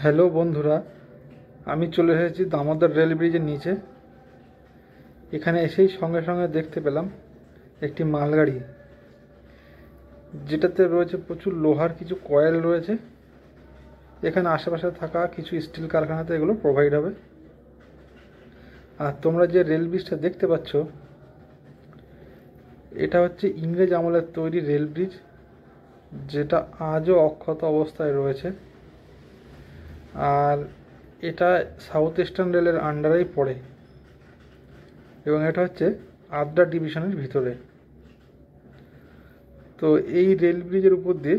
Hello বন্ধুরা, আমি চলে এসেছি দামোদর রেল ব্রিজের নিচে। এখানে এসেই সঙ্গে সঙ্গে দেখতে পেলাম একটি মালগাড়ি, যেটাতে রয়েছে প্রচুর লোহার কিছু কয়েল রয়েছে। এখানে আশেপাশে থাকা কিছু স্টিল কারখানাতে এগুলো প্রোভাইড হবে। আর তোমরা যে রেল ব্রিজটা দেখতে পাচ্ছ, এটা হচ্ছে ইংরেজ আমলের তৈরি রেল ব্রিজ, যেটা আজও অক্ষত অবস্থায় রয়েছে। আর এটা সাউথ ইস্টার্ন রেলের আন্ডারেই পড়ে এবং এটা হচ্ছে আদ্রা ডিভিশনের ভিতরে। তো এই রেল ব্রিজের উপর দিয়ে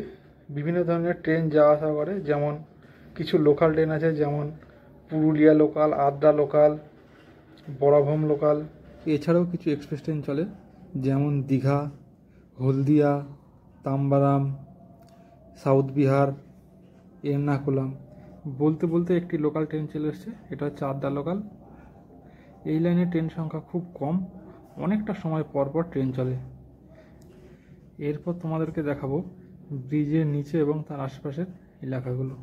বিভিন্ন ধরনের ট্রেন যাওয়া আসা করে, যেমন কিছু লোকাল ট্রেন আছে, যেমন Purulia local, Adra local, Barabhum local. এছাড়াও কিছু এক্সপ্রেস ট্রেন চলে, যেমন দীঘা, হলদিয়া, তাম্বারাম, সাউথ বিহার, এর্নাকুলাম। বলতে বলতে একটি লোকাল ট্রেন চলে এসছে, এটা হচ্ছে আদ্রা লোকাল। এই লাইনে ট্রেন সংখ্যা খুব কম, অনেকটা সময় পর পর ট্রেন চলে। এরপর তোমাদেরকে দেখাবো ব্রিজের নিচে এবং তার আশেপাশের এলাকাগুলো।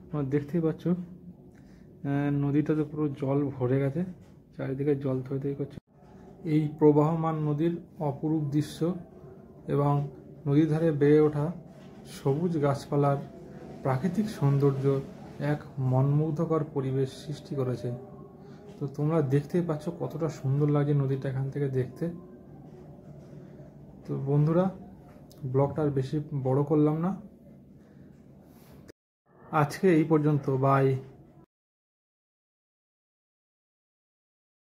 তোমরা দেখতেই পাচ্ছ নদীটাতে পুরো জল ভরে গেছে, চারিদিকে জল থই থই করছে। এই প্রবাহমান নদীর অপরূপ দৃশ্য এবং নদীর ধারে বেড়ে ওঠা সবুজ গাছপালার প্রাকৃতিক সৌন্দর্য এক মনমুগ্ধকর পরিবেশ সৃষ্টি করেছে। তো তোমরা দেখতেই পাচ্ছ কতটা সুন্দর লাগছে নদীটা এখান থেকে দেখতে। তো বন্ধুরা, ব্লগটা আর বেশি বড় করলাম না, আজকে এই পর্যন্ত। বাই।